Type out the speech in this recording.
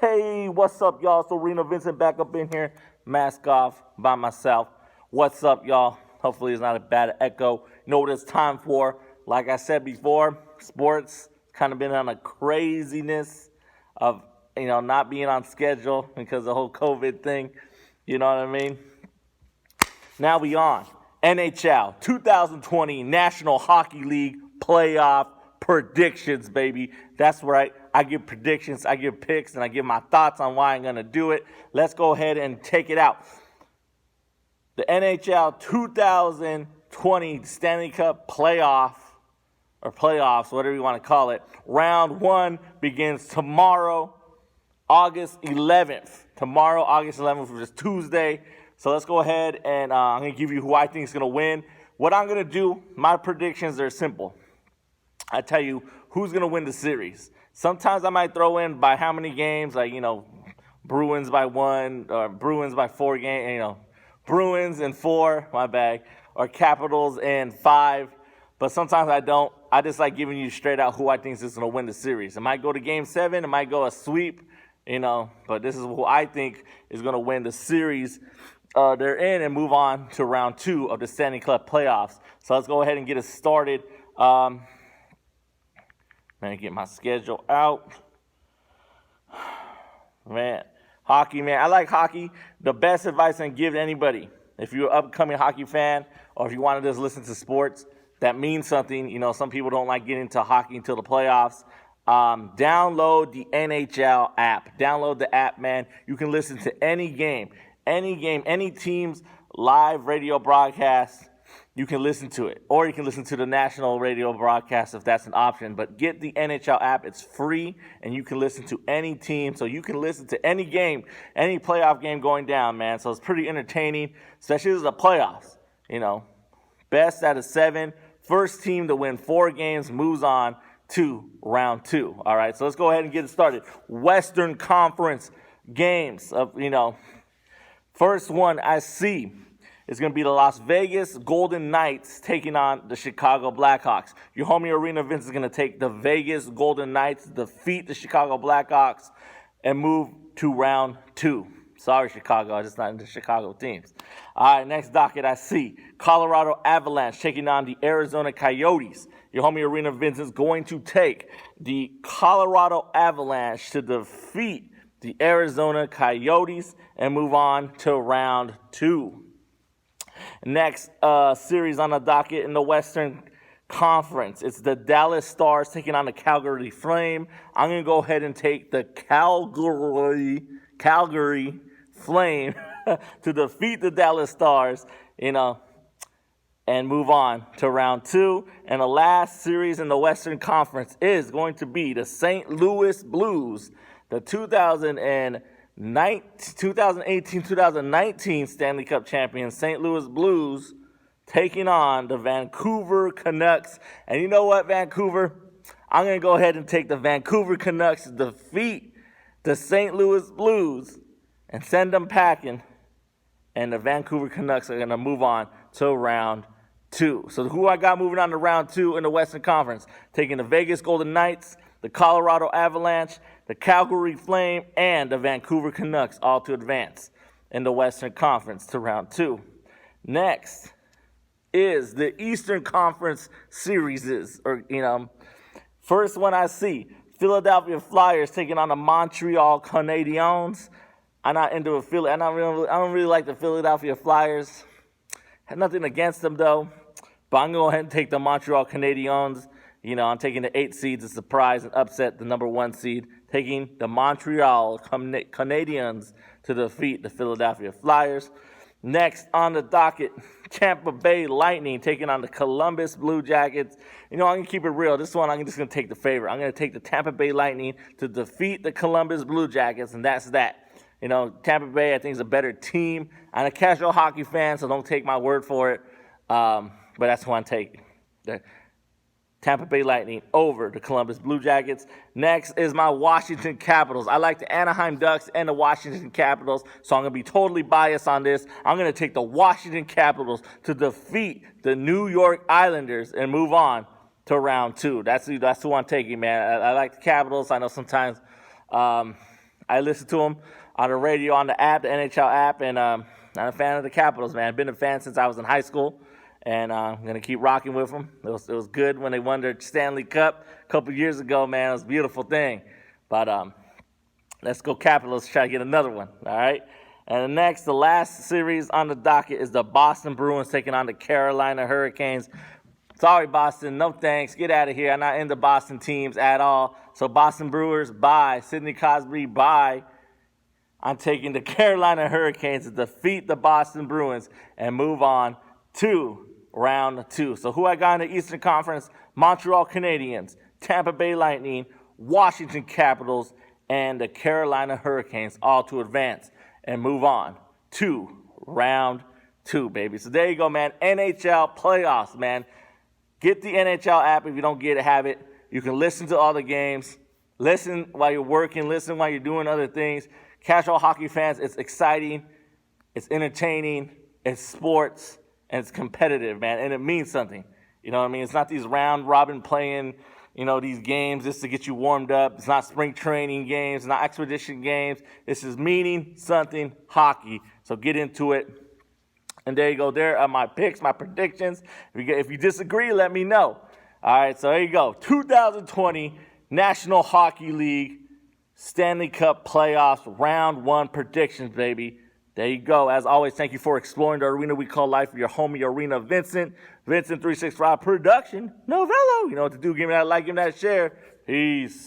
Hey, what's up, y'all? So Arenavincent back up in here, mask off by myself. What's up, y'all? Hopefully it's not a bad echo. You know what it's time for? Like I said before, sports kind of been on a craziness of not being on schedule because of the whole COVID thing. You know what I mean? Now we on NHL 2020 National Hockey League playoff predictions, baby. That's right. I give predictions, I give picks, and I give my thoughts on why I'm going to do it. Let's go ahead and take it out. The NHL 2020 Stanley Cup playoff, or playoffs, whatever you want to call it. Round one begins tomorrow, August 11th. Tomorrow, August 11th, which is Tuesday. So let's go ahead and I'm going to give you who I think is going to win. What I'm going to do, my predictions are simple. I tell you who's going to win the series. Sometimes I might throw in by how many games, like, Bruins by 1, or Bruins by 4 games, Bruins in 4, my bad, or Capitals in 5. But sometimes I don't. I just like giving you straight out who I think is going to win the series. It might go to game 7. It might go a sweep, but this is who I think is going to win the series they're in and move on to round 2 of the Stanley Cup playoffs. So let's go ahead and get it started. Man, get my schedule out. Man, hockey, man. I like hockey. The best advice I can give to anybody, if you're an upcoming hockey fan or if you want to just listen to sports, that means something. Some people don't like getting into hockey until the playoffs. Download the NHL app. Download the app, man. You can listen to any game, any team's live radio broadcast. You can listen to it, or you can listen to the national radio broadcast if that's an option. But get the NHL app. It's free, and you can listen to any team. So you can listen to any game, any playoff game going down, man. So it's pretty entertaining, especially as the playoffs. Best out of 7. First team to win 4 games moves on to round 2. All right, so let's go ahead and get it started. Western Conference games first one I see is going to be the Las Vegas Golden Knights taking on the Chicago Blackhawks. Your homie Arenavincent is going to take the Vegas Golden Knights, defeat the Chicago Blackhawks, and move to round 2. Sorry, Chicago. I'm just not into Chicago teams. All right, next docket I see. Colorado Avalanche taking on the Arizona Coyotes. Your homie Arenavincent is going to take the Colorado Avalanche to defeat the Arizona Coyotes and move on to round 2. Next series on the docket in the Western Conference. It's the Dallas Stars taking on the Calgary Flame. I'm going to go ahead and take the Calgary Flame to defeat the Dallas Stars, and move on to round 2. And the last series in the Western Conference is going to be the St. Louis Blues, the 2018-2019 Stanley Cup champions, St. Louis Blues, taking on the Vancouver Canucks. And you know what, Vancouver? I'm going to go ahead and take the Vancouver Canucks to defeat the St. Louis Blues and send them packing. And the Vancouver Canucks are going to move on to round 2. So who I got moving on to round 2 in the Western Conference? Taking the Vegas Golden Knights, the Colorado Avalanche, the Calgary Flame, and the Vancouver Canucks, all to advance in the Western Conference to round 2. Next is the Eastern Conference series. First one I see, Philadelphia Flyers taking on the Montreal Canadiens. I'm not into Philly. I don't really like the Philadelphia Flyers. Had nothing against them though, but I'm going to go ahead and take the Montreal Canadiens. I'm taking the 8 seeds to surprise and upset the number 1 seed, taking the Montreal Canadiens to defeat the Philadelphia Flyers. Next on the docket, Tampa Bay Lightning taking on the Columbus Blue Jackets. I'm going to keep it real. This one, I'm just going to take the favorite. I'm going to take the Tampa Bay Lightning to defeat the Columbus Blue Jackets, and that's that. Tampa Bay, I think, is a better team. I'm a casual hockey fan, so don't take my word for it. But that's who I'm taking. The Tampa Bay Lightning over the Columbus Blue Jackets. Next is my Washington Capitals. I like the Anaheim Ducks and the Washington Capitals, so I'm going to be totally biased on this. I'm going to take the Washington Capitals to defeat the New York Islanders and move on to round 2. That's who I'm taking, man. I like the Capitals. I know sometimes I listen to them on the radio, on the app, the NHL app, and I'm a fan of the Capitals, man. I've been a fan since I was in high school, and I'm going to keep rocking with them. It was good when they won their Stanley Cup a couple years ago, man. It was a beautiful thing. But let's go Capitals, try to get another one, all right? And the last series on the docket is the Boston Bruins taking on the Carolina Hurricanes. Sorry, Boston, no thanks. Get out of here. I'm not into Boston teams at all. So Boston Brewers, bye. Sidney Crosby, bye. I'm taking the Carolina Hurricanes to defeat the Boston Bruins and move on to round 2. So who I got in the Eastern Conference? Montreal Canadiens, Tampa Bay Lightning, Washington Capitals, and the Carolina Hurricanes, all to advance and move on to round 2, baby. So there you go, man. NHL playoffs, man. Get the NHL app if you don't get it, have it. You can listen to all the games. Listen while you're working. Listen while you're doing other things. Casual hockey fans, it's exciting. It's entertaining. It's sports. And it's competitive, man. And it means something. You know what I mean? It's not these round robin playing, these games just to get you warmed up. It's not spring training games. It's not expedition games. This is meaning something hockey. So get into it. And there you go. There are my picks, my predictions. If you disagree, let me know. All right, so there you go. 2020 National Hockey League Stanley Cup Playoffs Round 1 predictions, baby. There you go. As always, thank you for exploring the arena we call life. Your homie, Arenavincent. Vincent365 Production. Novello. You know what to do. Give me that like, give me that share. Peace.